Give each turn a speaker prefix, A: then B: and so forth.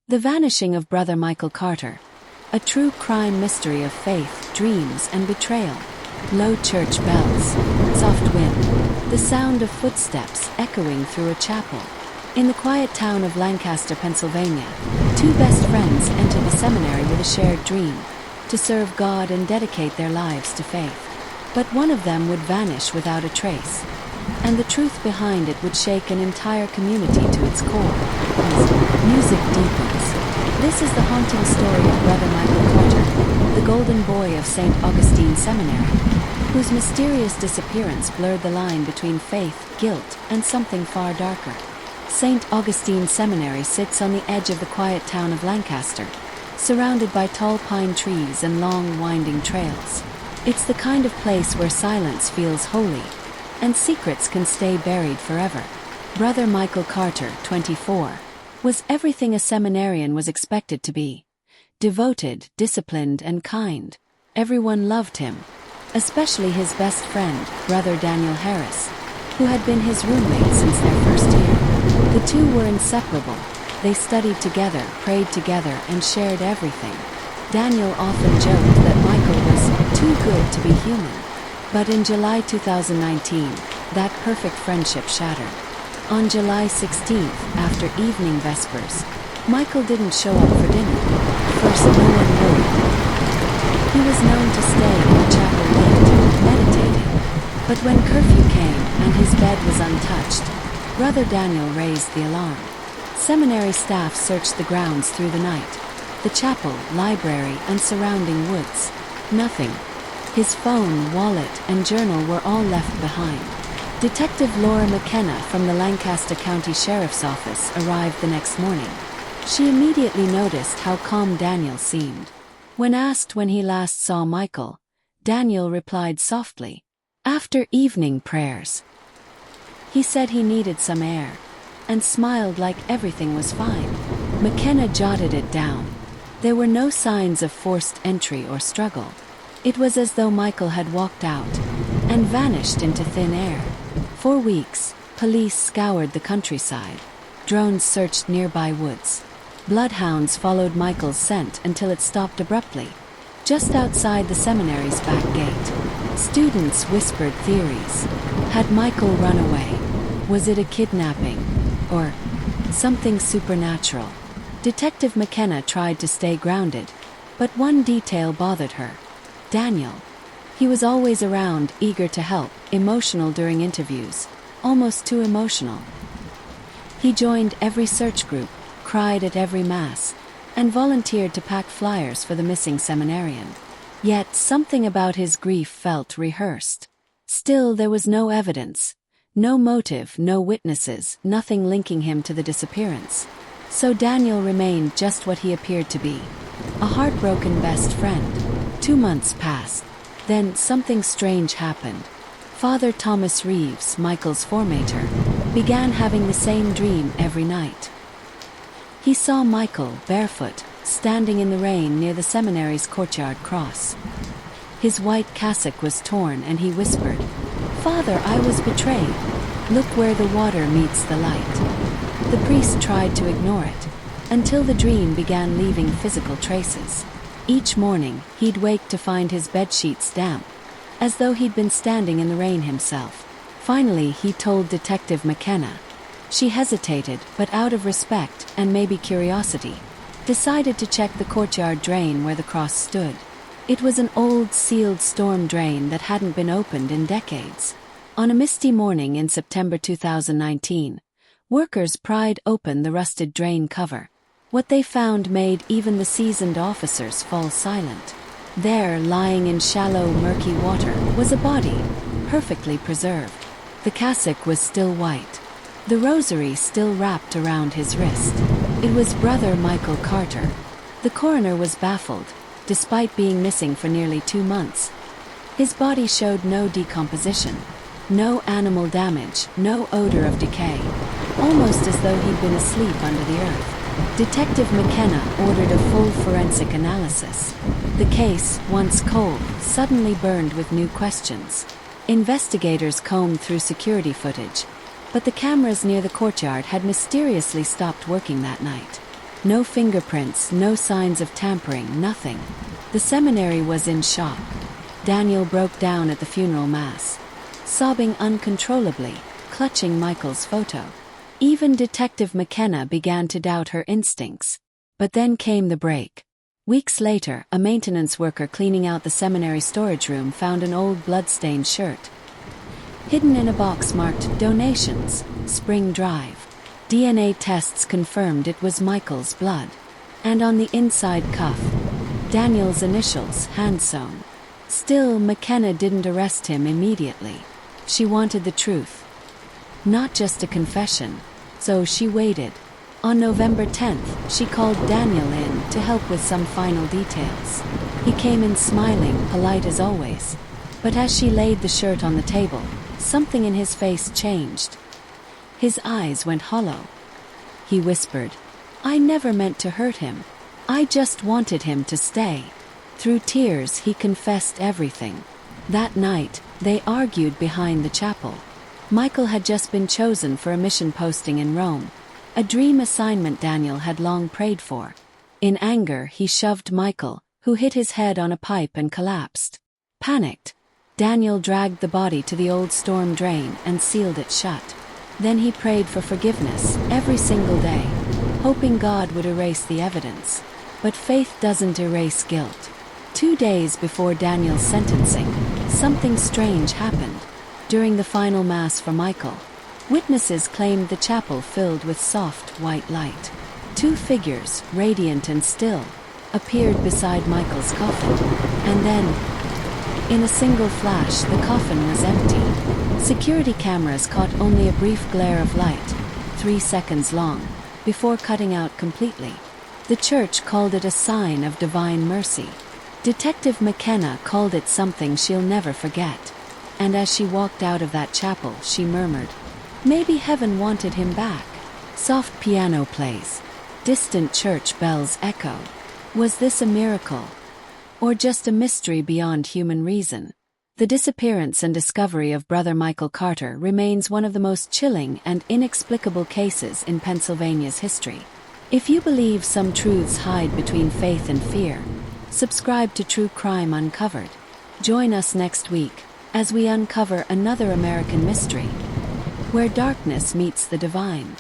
A: The Vanishing of Brother Michael Carter. A true crime mystery of faith, dreams, and betrayal. Low church bells. Soft wind. The sound of footsteps echoing through a chapel. In the quiet town of Lancaster, Pennsylvania, two best friends entered the seminary with a shared dream, to serve God and dedicate their lives to faith. But one of them would vanish without a trace, and the truth behind it would shake an entire community to its core. As music deepens. This is the haunting story of Brother Michael Carter, the golden boy of St. Augustine Seminary, whose mysterious disappearance blurred the line between faith, guilt, and something far darker. St. Augustine Seminary sits on the edge of the quiet town of Lancaster, surrounded by tall pine trees and long, winding trails. It's the kind of place where silence feels holy, and secrets can stay buried forever. Brother Michael Carter, 24, was everything a seminarian was expected to be. Devoted, disciplined, and kind. Everyone loved him, especially his best friend, Brother Daniel Harris, who had been his roommate since their first year. The two were inseparable. They studied together, prayed together, and shared everything. Daniel often joked that Michael was too good to be human. But in July 2019, that perfect friendship shattered. On July 16th, after evening vespers, Michael didn't show up for dinner. First, no one worried. He was known to stay in the chapel late, meditating. But when curfew came and his bed was untouched, Brother Daniel raised the alarm. Seminary staff searched the grounds through the night. The chapel, library, and surrounding woods. Nothing. His phone, wallet, and journal were all left behind. Detective Laura McKenna from the Lancaster County Sheriff's Office arrived the next morning. She immediately noticed how calm Daniel seemed. When asked when he last saw Michael, Daniel replied softly, "After evening prayers." He said he needed some air, and smiled like everything was fine. McKenna jotted it down. There were no signs of forced entry or struggle. It was as though Michael had walked out and vanished into thin air. For weeks, police scoured the countryside. Drones searched nearby woods. Bloodhounds followed Michael's scent until it stopped abruptly, just outside the seminary's back gate. Students whispered theories. Had Michael run away? Was it a kidnapping? Or something supernatural? Detective McKenna tried to stay grounded, but one detail bothered her. Daniel. He was always around, eager to help, emotional during interviews, almost too emotional. He joined every search group, cried at every mass, and volunteered to pack flyers for the missing seminarian. Yet something about his grief felt rehearsed. Still, there was no evidence, no motive, no witnesses, nothing linking him to the disappearance. So Daniel remained just what he appeared to be, a heartbroken best friend. 2 months passed. Then something strange happened. Father Thomas Reeves, Michael's formator, began having the same dream every night. He saw Michael, barefoot, standing in the rain near the seminary's courtyard cross. His white cassock was torn and he whispered, "Father, I was betrayed. Look where the water meets the light." The priest tried to ignore it, until the dream began leaving physical traces. Each morning, he'd wake to find his bedsheets damp, as though he'd been standing in the rain himself. Finally, he told Detective McKenna. She hesitated, but out of respect, and maybe curiosity, decided to check the courtyard drain where the cross stood. It was an old, sealed storm drain that hadn't been opened in decades. On a misty morning in September 2019, workers pried open the rusted drain cover. What they found made even the seasoned officers fall silent. There, lying in shallow, murky water, was a body, perfectly preserved. The cassock was still white. The rosary still wrapped around his wrist. It was Brother Michael Carter. The coroner was baffled, despite being missing for nearly 2 months. His body showed no decomposition, no animal damage, no odor of decay, almost as though he'd been asleep under the earth. Detective McKenna ordered a full forensic analysis. The case, once cold, suddenly burned with new questions. Investigators combed through security footage, but the cameras near the courtyard had mysteriously stopped working that night. No fingerprints, no signs of tampering, nothing. The seminary was in shock. Daniel broke down at the funeral mass, sobbing uncontrollably, clutching Michael's photo. Even Detective McKenna began to doubt her instincts. But then came the break. Weeks later, a maintenance worker cleaning out the seminary storage room found an old blood-stained shirt, hidden in a box marked Donations, Spring Drive. DNA tests confirmed it was Michael's blood. And on the inside cuff, Daniel's initials, hand-sewn. Still, McKenna didn't arrest him immediately. She wanted the truth, not just a confession, so she waited. On November 10th, she called Daniel in to help with some final details. He came in smiling, polite as always. But as she laid the shirt on the table, something in his face changed. His eyes went hollow. He whispered, "I never meant to hurt him. I just wanted him to stay." Through tears, he confessed everything. That night, they argued behind the chapel. Michael had just been chosen for a mission posting in Rome, a dream assignment Daniel had long prayed for. In anger, he shoved Michael, who hit his head on a pipe and collapsed. Panicked, Daniel dragged the body to the old storm drain and sealed it shut. Then he prayed for forgiveness every single day, hoping God would erase the evidence. But faith doesn't erase guilt. 2 days before Daniel's sentencing, something strange happened. During the final mass for Michael, witnesses claimed the chapel filled with soft, white light. 2 figures, radiant and still, appeared beside Michael's coffin. And then, in a single flash, the coffin was empty. Security cameras caught only a brief glare of light, 3 seconds long, before cutting out completely. The church called it a sign of divine mercy. Detective McKenna called it something she'll never forget. And as she walked out of that chapel, she murmured, "Maybe heaven wanted him back." Soft piano plays. Distant church bells echo. Was this a miracle? Or just a mystery beyond human reason? The disappearance and discovery of Brother Michael Carter remains one of the most chilling and inexplicable cases in Pennsylvania's history. If you believe some truths hide between faith and fear, subscribe to True Crime Uncovered. Join us next week as we uncover another American mystery, where darkness meets the divine.